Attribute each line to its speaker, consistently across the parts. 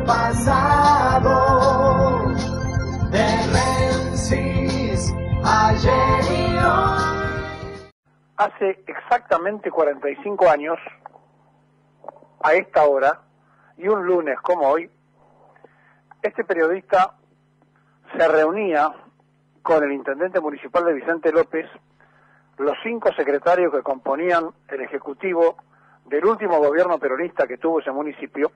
Speaker 1: pasado, Demensis, ayer y hoy.
Speaker 2: Hace exactamente 45 años, a esta hora, y un lunes como hoy, este periodista se reunía con el intendente municipal de Vicente López, los 5 secretarios que componían el ejecutivo del último gobierno peronista que tuvo ese municipio,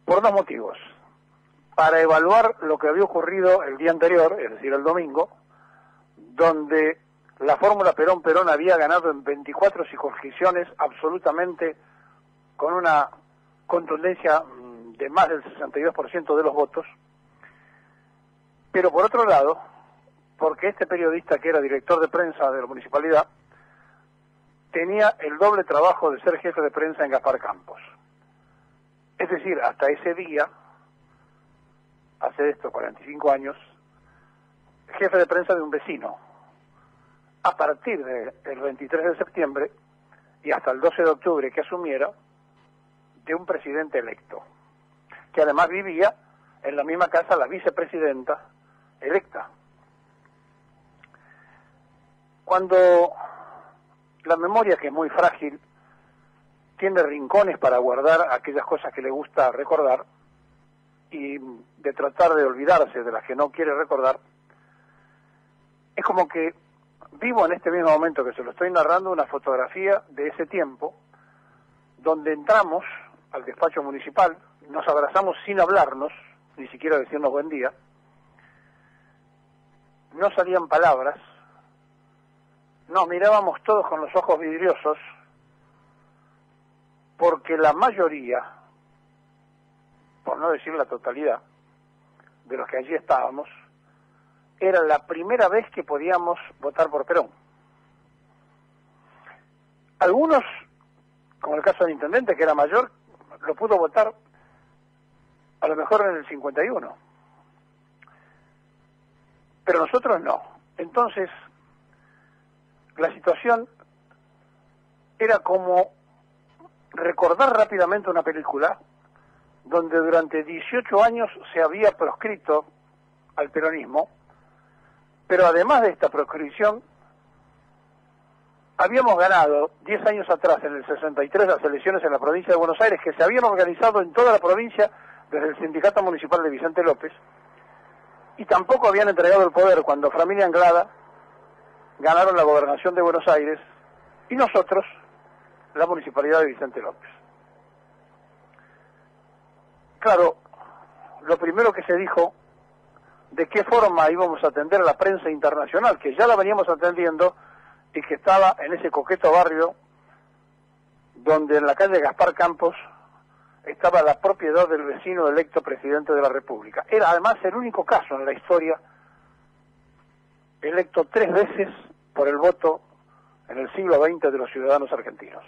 Speaker 2: por 2 motivos. Para evaluar lo que había ocurrido el día anterior, es decir, el domingo, donde la fórmula Perón-Perón había ganado en 24 circunscripciones absolutamente con una contundencia de más del 62% de los votos. Pero por otro lado, porque este periodista, que era director de prensa de la municipalidad, tenía el doble trabajo de ser jefe de prensa en Gaspar Campos. Es decir, hasta ese día, hace estos 45 años, jefe de prensa de un vecino. A partir del 23 de septiembre y hasta el 12 de octubre que asumiera, de un presidente electo, que además vivía en la misma casa la vicepresidenta electa. Cuando la memoria, que es muy frágil, tiene rincones para guardar aquellas cosas que le gusta recordar y de tratar de olvidarse de las que no quiere recordar, es como que vivo en este mismo momento que se lo estoy narrando una fotografía de ese tiempo, donde entramos al despacho municipal, nos abrazamos sin hablarnos, ni siquiera decirnos buen día, no salían palabras, nos mirábamos todos con los ojos vidriosos, porque la mayoría, por no decir la totalidad, de los que allí estábamos, era la primera vez que podíamos votar por Perón. Algunos, como el caso del intendente, que era mayor, lo pudo votar a lo mejor en el 51. Pero nosotros no. Entonces, la situación era como recordar rápidamente una película donde durante 18 años se había proscrito al peronismo, pero además de esta proscripción, habíamos ganado 10 años atrás, en el 63, las elecciones en la provincia de Buenos Aires, que se habían organizado en toda la provincia desde el sindicato municipal de Vicente López, y tampoco habían entregado el poder cuando Framil y Anglada ganaron la gobernación de Buenos Aires, y nosotros la municipalidad de Vicente López. Claro, lo primero que se dijo, de qué forma íbamos a atender a la prensa internacional, que ya la veníamos atendiendo y que estaba en ese coqueto barrio donde en la calle Gaspar Campos estaba la propiedad del vecino electo presidente de la República. Era además el único caso en la historia electo 3 veces por el voto en el siglo XX de los ciudadanos argentinos.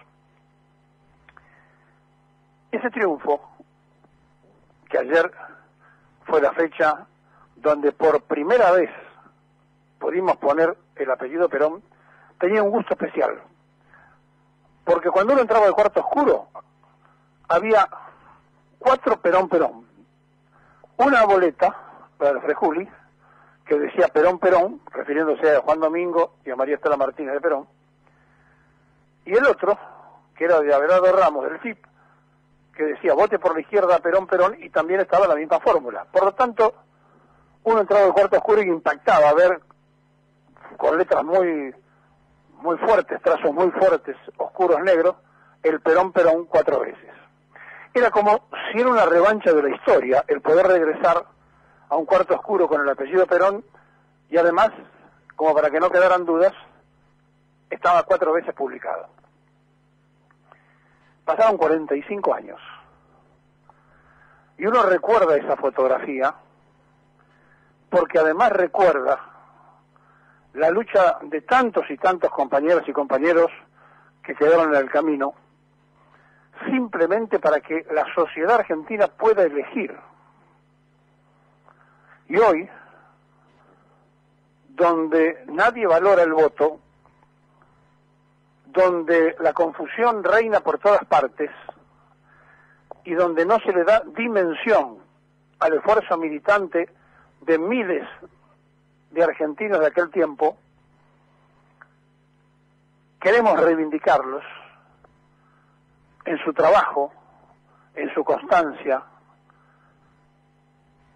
Speaker 2: Ese triunfo, que ayer fue la fecha donde por primera vez pudimos poner el apellido Perón, tenía un gusto especial. Porque cuando uno entraba al cuarto oscuro, había 4 Perón. Una boleta, la de Frejuli, que decía Perón, refiriéndose a Juan Domingo y a María Estela Martínez de Perón, y el otro, que era de Abelardo Ramos, del FIP, que decía vote por la izquierda Perón, y también estaba la misma fórmula. Por lo tanto, uno entraba al cuarto oscuro y impactaba a ver con letras muy fuertes, trazos muy fuertes, oscuros negros, el Perón 4 veces. Era como si era una revancha de la historia el poder regresar a un cuarto oscuro con el apellido Perón, y además, como para que no quedaran dudas, estaba 4 veces publicado. Pasaron 45 años. Y uno recuerda esa fotografía porque además recuerda la lucha de tantos y tantos compañeras y compañeros que quedaron en el camino, simplemente para que la sociedad argentina pueda elegir. Y hoy, donde nadie valora el voto, donde la confusión reina por todas partes, y donde no se le da dimensión al esfuerzo militante de miles de argentinos de aquel tiempo, queremos reivindicarlos en su trabajo, en su constancia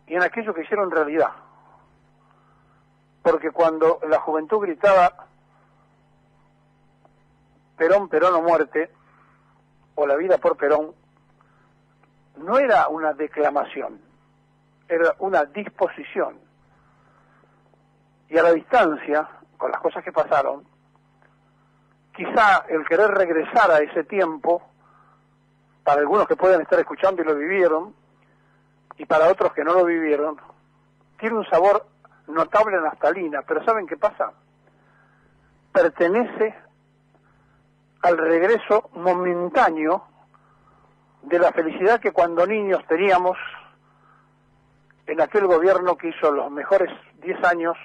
Speaker 2: y en aquello que hicieron realidad. Porque cuando la juventud gritaba Perón, Perón o muerte, o la vida por Perón, no era una declamación, era una disposición. Y a la distancia, con las cosas que pasaron, quizá el querer regresar a ese tiempo, para algunos que pueden estar escuchando y lo vivieron, y para otros que no lo vivieron, tiene un sabor notable a naftalina, pero ¿saben qué pasa? Pertenece al regreso momentáneo de la felicidad que cuando niños teníamos en aquel gobierno que hizo los mejores 10 años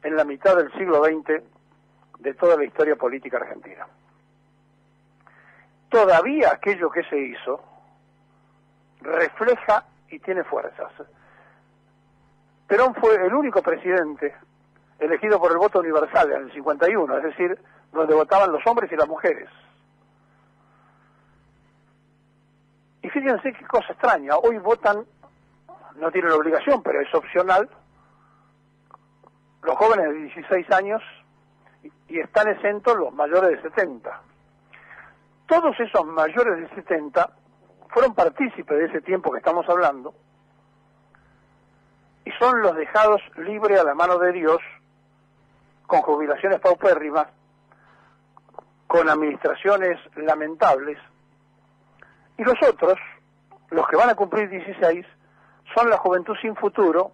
Speaker 2: en la mitad del siglo XX de toda la historia política argentina. Todavía aquello que se hizo refleja y tiene fuerzas. Perón fue el único presidente elegido por el voto universal en el 51, es decir, donde votaban los hombres y las mujeres. Y fíjense qué cosa extraña, hoy votan, no tienen la obligación, pero es opcional, los jóvenes de 16 años y están exentos los mayores de 70. Todos esos mayores de 70 fueron partícipes de ese tiempo que estamos hablando y son los dejados libres a la mano de Dios, con jubilaciones paupérrimas, con administraciones lamentables, y los otros, los que van a cumplir 16, son la juventud sin futuro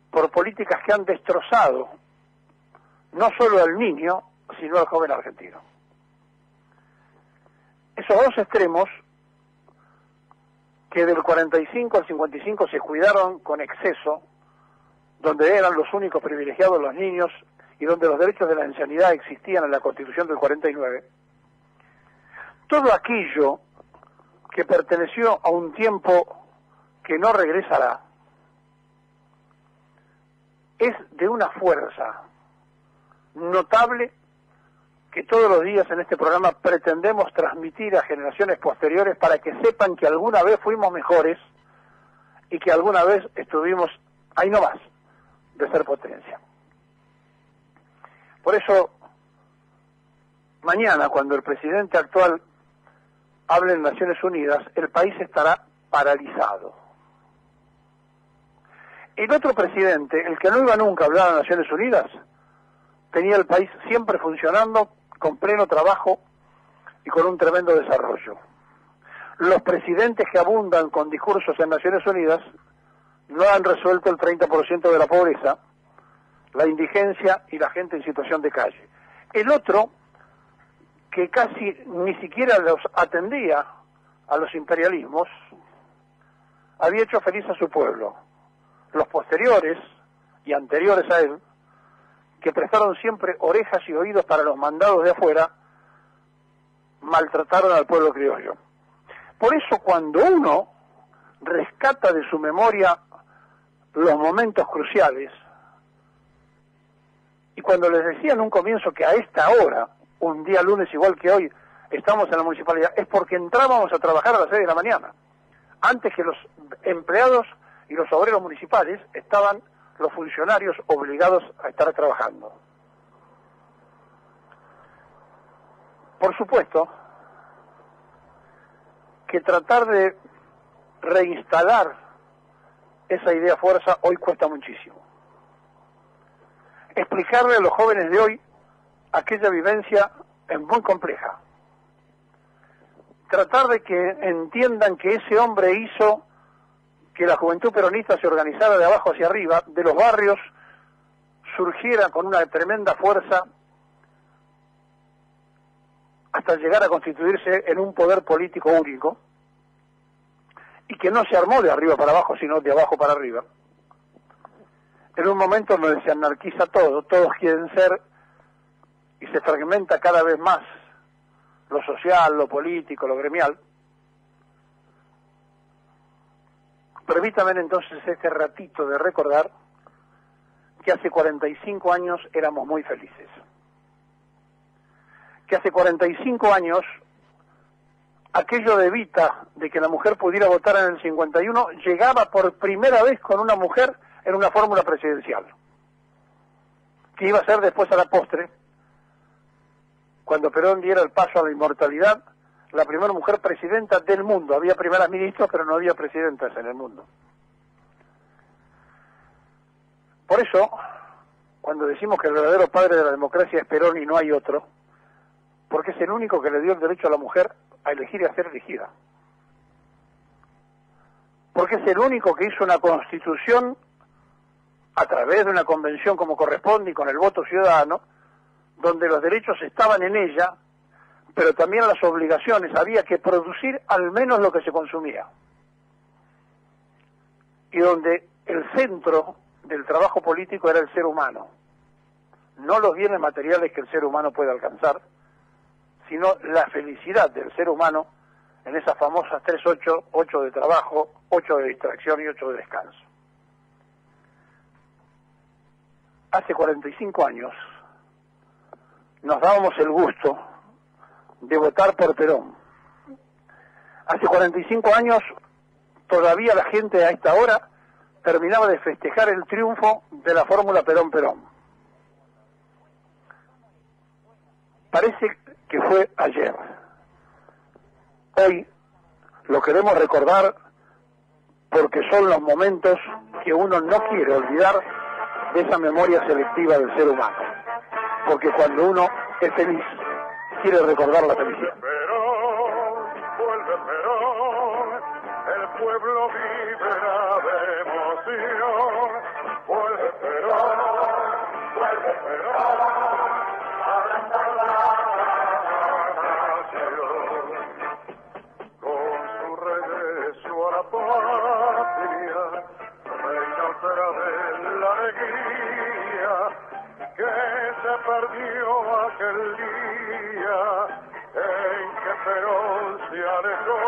Speaker 2: por políticas que han destrozado no solo al niño, sino al joven argentino. Esos dos extremos, que del 45 al 55 se cuidaron con exceso, donde eran los únicos privilegiados los niños y donde los derechos de la ancianidad existían en la Constitución del 49, todo aquello que perteneció a un tiempo que no regresará, es de una fuerza notable que todos los días en este programa pretendemos transmitir a generaciones posteriores para que sepan que alguna vez fuimos mejores y que alguna vez estuvimos ahí nomás de ser potencia. Por eso, mañana, cuando el presidente actual hable en Naciones Unidas, el país estará paralizado. El otro presidente, el que no iba nunca a hablar a Naciones Unidas, tenía el país siempre funcionando con pleno trabajo y con un tremendo desarrollo. Los presidentes que abundan con discursos en Naciones Unidas no han resuelto el 30% de la pobreza, la indigencia y la gente en situación de calle. El otro, que casi ni siquiera los atendía a los imperialismos, había hecho feliz a su pueblo. Los posteriores y anteriores a él, que prestaron siempre orejas y oídos para los mandados de afuera, maltrataron al pueblo criollo. Por eso cuando uno rescata de su memoria los momentos cruciales, y cuando les decía en un comienzo que a esta hora, un día lunes igual que hoy, estamos en la municipalidad, es porque entrábamos a trabajar a las 6 de la mañana. Antes que los empleados y los obreros municipales estaban los funcionarios obligados a estar trabajando. Por supuesto que tratar de reinstalar esa idea fuerza hoy cuesta muchísimo. Explicarle a los jóvenes de hoy aquella vivencia es muy compleja. Tratar de que entiendan que ese hombre hizo que la juventud peronista se organizara de abajo hacia arriba, de los barrios surgiera con una tremenda fuerza hasta llegar a constituirse en un poder político único, y que no se armó de arriba para abajo, sino de abajo para arriba. En un momento donde se anarquiza todo, todos quieren ser, y se fragmenta cada vez más lo social, lo político, lo gremial, Permítame entonces este ratito de recordar que hace 45 años éramos muy felices. Que hace 45 años aquello de Evita, de que la mujer pudiera votar en el 51, llegaba por primera vez con una mujer en una fórmula presidencial. Que iba a ser después a la postre, cuando Perón diera el paso a la inmortalidad, la primera mujer presidenta del mundo. Había primeras ministras, pero no había presidentas en el mundo. Por eso, cuando decimos que el verdadero padre de la democracia es Perón y no hay otro, porque es el único que le dio el derecho a la mujer a elegir y a ser elegida. Porque es el único que hizo una constitución a través de una convención como corresponde y con el voto ciudadano, donde los derechos estaban en ella, pero también las obligaciones. Había que producir al menos lo que se consumía. Y donde el centro del trabajo político era el ser humano. No los bienes materiales que el ser humano puede alcanzar, sino la felicidad del ser humano en esas famosas 3-8, 8 de trabajo, 8 de distracción y 8 de descanso. Hace 45 años nos dábamos el gusto de votar por Perón. Hace 45 años todavía la gente a esta hora terminaba de festejar el triunfo de la fórmula Perón-Perón. Parece que fue ayer. Hoy lo queremos recordar porque son los momentos que uno no quiere olvidar de esa memoria selectiva del ser humano. Porque cuando uno es feliz, quiere recordar la felicidad.
Speaker 3: Perón, vuelve Perón, el pueblo vibra de emoción. Vuelve Perón, abrazar la nación. Con su regreso a la patria, reina otra vez la alegría que se perdió aquel día en que Perón se alejó,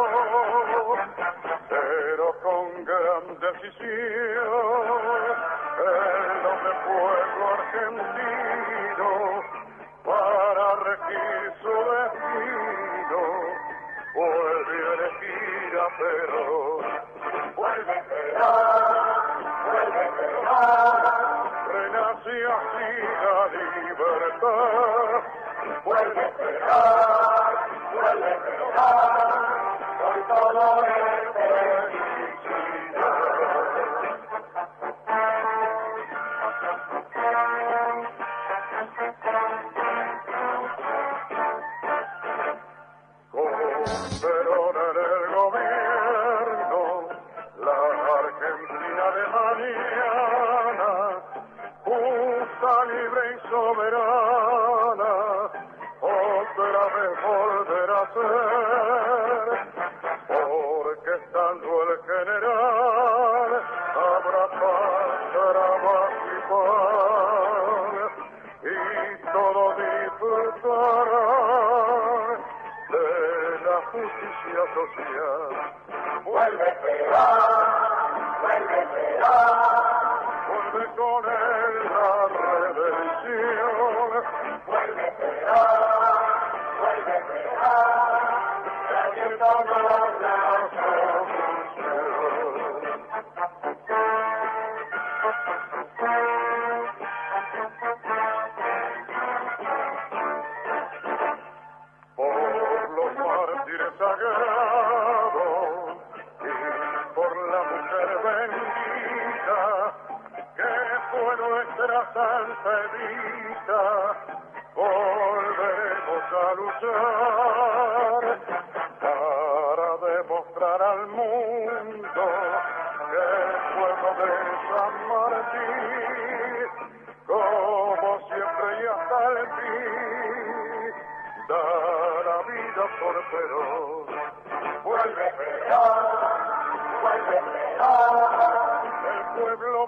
Speaker 3: pero con gran decisión el noble pueblo argentino para regir su destino vuelve a elegir a Perón. Vuelve Perón, renace así la libertad. Vuelve Perón, con todo el felicidad. Con Perón en el gobierno, la Argentina de mañana, justa, libre y soberana, otra vez volverá a ser, porque estando el general, habrá paz, trabajo y paz, y todos disfrutarán de la justicia social. Vuelve Perón, vuelve con él la redención. Vuelve Perón, trayéndonos la solución. Por los mártires sagrados y por la mujer bendita que fue nuestra Santa Evita, volveremos a luchar para demostrar al mundo que el pueblo de San Martín, como siempre y hasta el fin, da la vida por Perón. Vuelve Perón, el pueblo